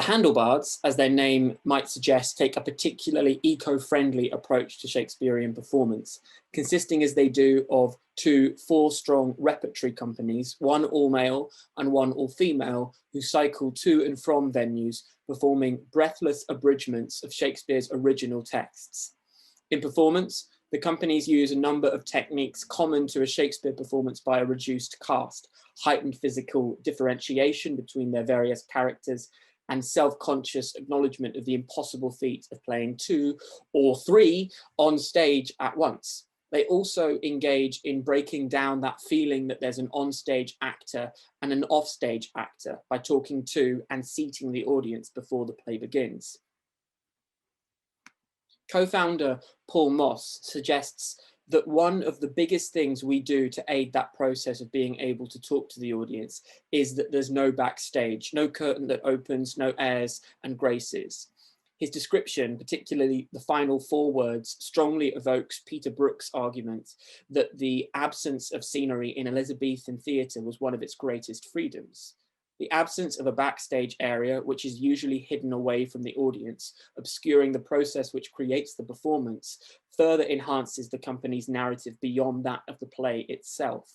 The HandleBards, as their name might suggest, take a particularly eco-friendly approach to Shakespearean performance, consisting as they do of 2 4-strong repertory companies, one all-male and one all-female, who cycle to and from venues, performing breathless abridgments of Shakespeare's original texts. In performance, the companies use a number of techniques common to a Shakespeare performance by a reduced cast, heightened physical differentiation between their various characters, and self-conscious acknowledgement of the impossible feat of playing 2 or 3 on stage at once. They also engage in breaking down that feeling that there's an onstage actor and an offstage actor by talking to and seating the audience before the play begins. Co-founder Paul Moss suggests that one of the biggest things we do to aid that process of being able to talk to the audience is that there's no backstage, no curtain that opens, no airs and graces. His description, particularly the final 4 words, strongly evokes Peter Brook's argument that the absence of scenery in Elizabethan theatre was one of its greatest freedoms. The absence of a backstage area, which is usually hidden away from the audience, obscuring the process which creates the performance, further enhances the company's narrative beyond that of the play itself.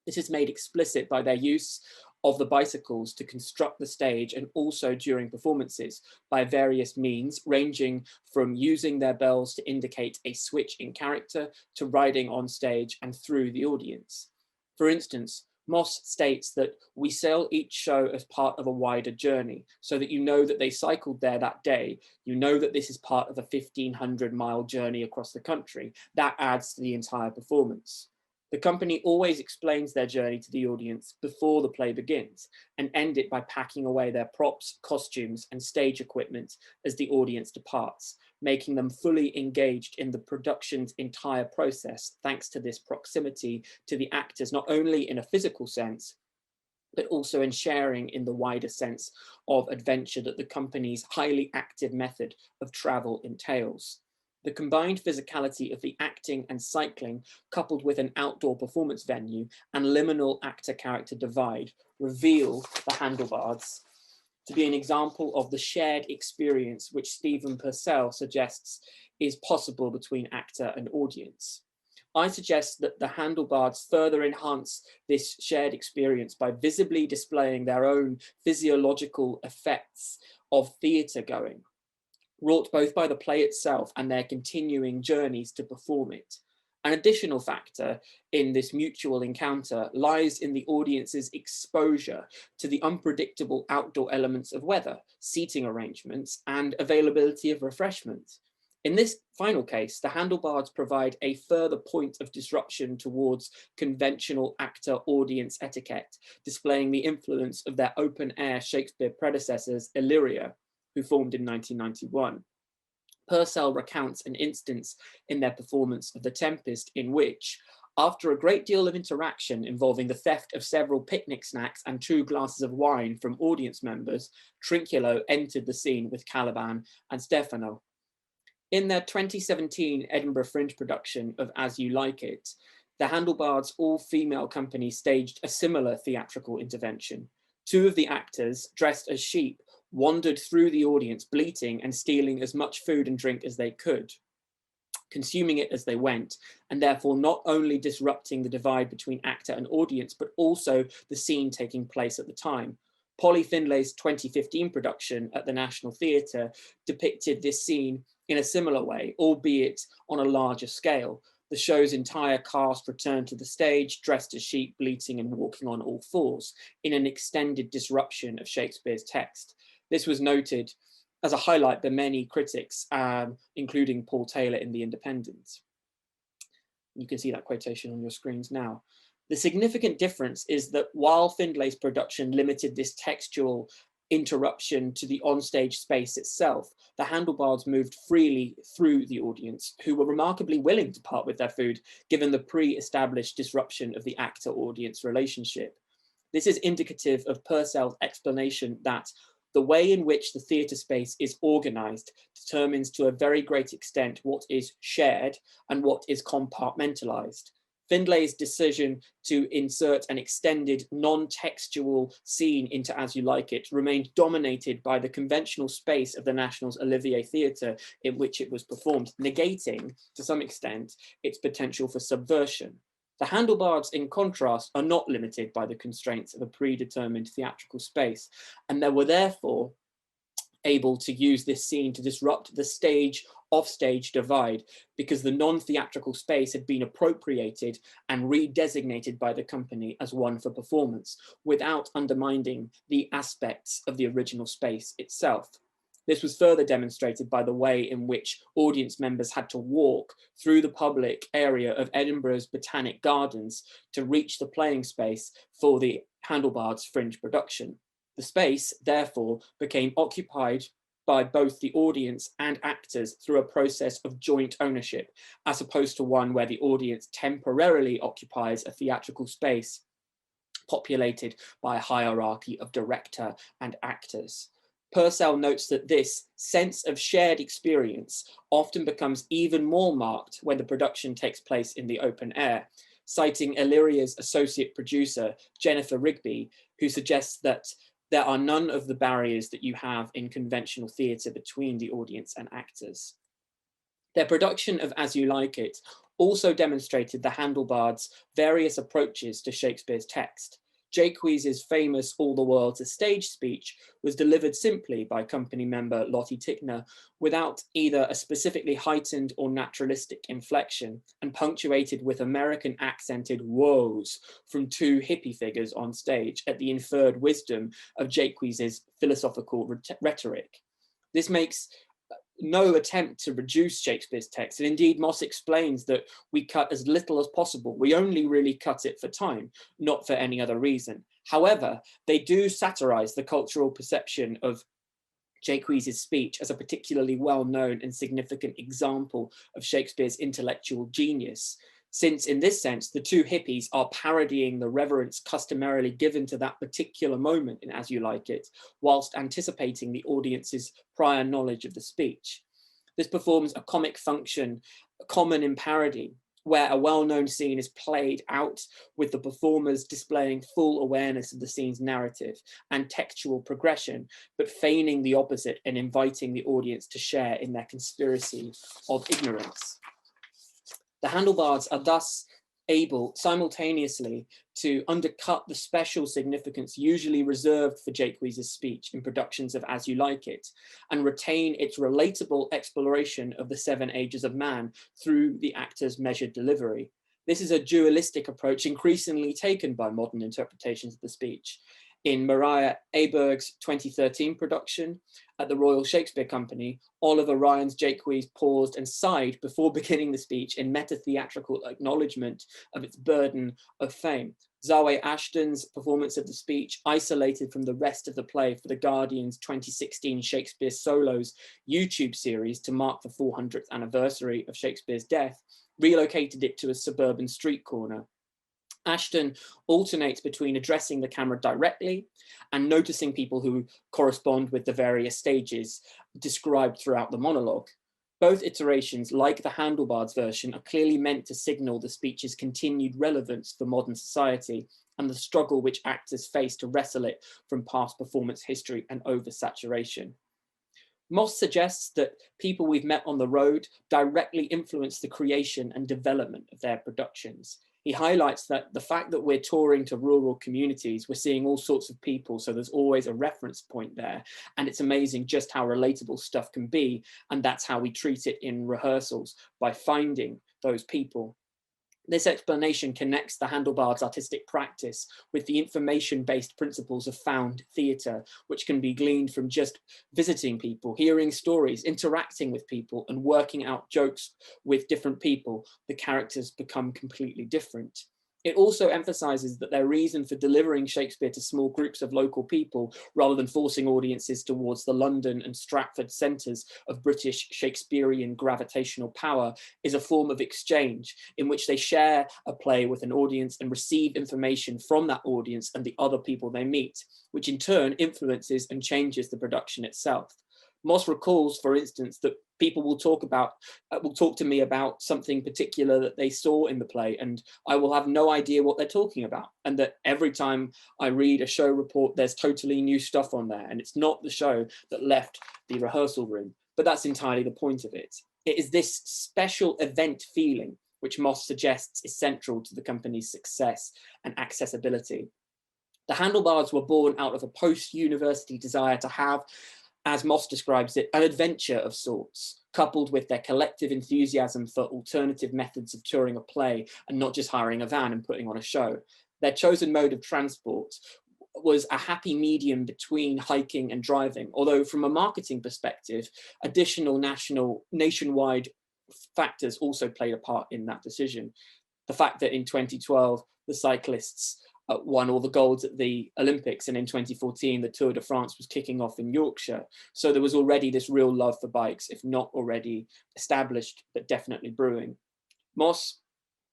This is made explicit by their use of the bicycles to construct the stage, and also during performances by various means, ranging from using their bells to indicate a switch in character to riding on stage and through the audience. For instance, Moss states that we sell each show as part of a wider journey, so that you know that they cycled there that day. You know that this is part of a 1,500-mile journey across the country. That adds to the entire performance. The company always explains their journey to the audience before the play begins, and end it by packing away their props, costumes, and stage equipment as the audience departs, making them fully engaged in the production's entire process, thanks to this proximity to the actors, not only in a physical sense, but also in sharing in the wider sense of adventure that the company's highly active method of travel entails. The combined physicality of the acting and cycling, coupled with an outdoor performance venue and liminal actor-character divide, reveal the HandleBards to be an example of the shared experience which Stephen Purcell suggests is possible between actor and audience. I suggest that the HandleBards further enhance this shared experience by visibly displaying their own physiological effects of theatre going, wrought both by the play itself and their continuing journeys to perform it. An additional factor in this mutual encounter lies in the audience's exposure to the unpredictable outdoor elements of weather, seating arrangements, and availability of refreshment. In this final case, the HandleBards provide a further point of disruption towards conventional actor-audience etiquette, displaying the influence of their open-air Shakespeare predecessors, Illyria, who formed in 1991. Purcell recounts an instance in their performance of The Tempest in which, after a great deal of interaction involving the theft of several picnic snacks and 2 glasses of wine from audience members, Trinculo entered the scene with Caliban and Stefano. In their 2017 Edinburgh Fringe production of As You Like It, the HandleBards all-female company staged a similar theatrical intervention. 2 of the actors, dressed as sheep, wandered through the audience bleating and stealing as much food and drink as they could, consuming it as they went, and therefore not only disrupting the divide between actor and audience, but also the scene taking place at the time. Polly Findlay's 2015 production at the National Theatre depicted this scene in a similar way, albeit on a larger scale. The show's entire cast returned to the stage, dressed as sheep, bleating and walking on all 4s, in an extended disruption of Shakespeare's text. This was noted as a highlight by many critics, including Paul Taylor in The Independent. You can see that quotation on your screens now. The significant difference is that while Findlay's production limited this textual interruption to the onstage space itself, the HandleBards moved freely through the audience, who were remarkably willing to part with their food, given the pre-established disruption of the actor-audience relationship. This is indicative of Purcell's explanation that the way in which the theatre space is organised determines to a very great extent what is shared and what is compartmentalised. Findlay's decision to insert an extended non-textual scene into As You Like It remained dominated by the conventional space of the National's Olivier Theatre in which it was performed, negating, to some extent, its potential for subversion. The HandleBards, in contrast, are not limited by the constraints of a predetermined theatrical space, and they were therefore able to use this scene to disrupt the stage-off-stage divide, because the non-theatrical space had been appropriated and redesignated by the company as one for performance, without undermining the aspects of the original space itself. This was further demonstrated by the way in which audience members had to walk through the public area of Edinburgh's Botanic Gardens to reach the playing space for the HandleBards fringe production. The space, therefore, became occupied by both the audience and actors through a process of joint ownership, as opposed to one where the audience temporarily occupies a theatrical space populated by a hierarchy of director and actors. Purcell notes that this sense of shared experience often becomes even more marked when the production takes place in the open air, citing Illyria's associate producer, Jennifer Rigby, who suggests that there are none of the barriers that you have in conventional theatre between the audience and actors. Their production of As You Like It also demonstrated the HandleBards' various approaches to Shakespeare's text. Jaquays's famous All the World's a Stage speech was delivered simply by company member Lottie Tickner, without either a specifically heightened or naturalistic inflection, and punctuated with American accented woes from two hippie figures on stage at the inferred wisdom of Jaquays's philosophical rhetoric. This makes no attempt to reduce Shakespeare's text, and indeed Moss explains that we cut as little as possible. We only really cut it for time, not for any other reason. However, they do satirize the cultural perception of Jaquays's speech as a particularly well-known and significant example of Shakespeare's intellectual genius, since in this sense, the two hippies are parodying the reverence customarily given to that particular moment in As You Like It, whilst anticipating the audience's prior knowledge of the speech. This performs a comic function common in parody, where a well-known scene is played out with the performers displaying full awareness of the scene's narrative and textual progression, but feigning the opposite and inviting the audience to share in their conspiracy of ignorance. The HandleBards are thus able simultaneously to undercut the special significance usually reserved for Jaquays's speech in productions of As You Like It, and retain its relatable exploration of the 7 ages of man through the actor's measured delivery. This is a dualistic approach increasingly taken by modern interpretations of the speech. In Mariah Aberg's 2013 production at the Royal Shakespeare Company, Oliver Ryan's Jaquays paused and sighed before beginning the speech in meta-theatrical acknowledgement of its burden of fame. Zawe Ashton's performance of the speech, isolated from the rest of the play for The Guardian's 2016 Shakespeare Solos YouTube series to mark the 400th anniversary of Shakespeare's death, relocated it to a suburban street corner. Ashton alternates between addressing the camera directly and noticing people who correspond with the various stages described throughout the monologue. Both iterations, like the HandleBards version, are clearly meant to signal the speech's continued relevance for modern society and the struggle which actors face to wrestle it from past performance history and oversaturation. Moss suggests that people we've met on the road directly influence the creation and development of their productions. He highlights that the fact that we're touring to rural communities, we're seeing all sorts of people, so there's always a reference point there. And it's amazing just how relatable stuff can be. And that's how we treat it in rehearsals, by finding those people. This explanation connects the HandleBards' artistic practice with the information-based principles of found theatre, which can be gleaned from just visiting people, hearing stories, interacting with people, and working out jokes with different people. The characters become completely different. It also emphasizes that their reason for delivering Shakespeare to small groups of local people, rather than forcing audiences towards the London and Stratford centres of British Shakespearean gravitational power, is a form of exchange in which they share a play with an audience and receive information from that audience and the other people they meet, which in turn influences and changes the production itself. Moss recalls, for instance, that people will talk to me about something particular that they saw in the play, and I will have no idea what they're talking about. And that every time I read a show report, there's totally new stuff on there, and it's not the show that left the rehearsal room. But that's entirely the point of it. It is this special event feeling which Moss suggests is central to the company's success and accessibility. The HandleBards were born out of a post-university desire to have, as Moss describes it, an adventure of sorts, coupled with their collective enthusiasm for alternative methods of touring a play and not just hiring a van and putting on a show. Their chosen mode of transport was a happy medium between hiking and driving, although from a marketing perspective, additional nationwide factors also played a part in that decision. The fact that in 2012, the cyclists won all the golds at the Olympics, and in 2014 the Tour de France was kicking off in Yorkshire. So there was already this real love for bikes, if not already established, but definitely brewing. Moss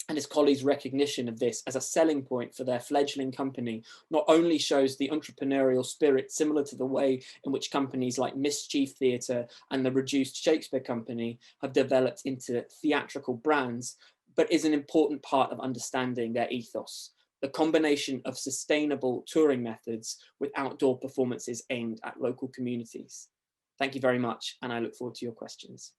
and his colleagues' recognition of this as a selling point for their fledgling company not only shows the entrepreneurial spirit similar to the way in which companies like Mischief Theatre and the Reduced Shakespeare Company have developed into theatrical brands, but is an important part of understanding their ethos. The combination of sustainable touring methods with outdoor performances aimed at local communities. Thank you very much, and I look forward to your questions.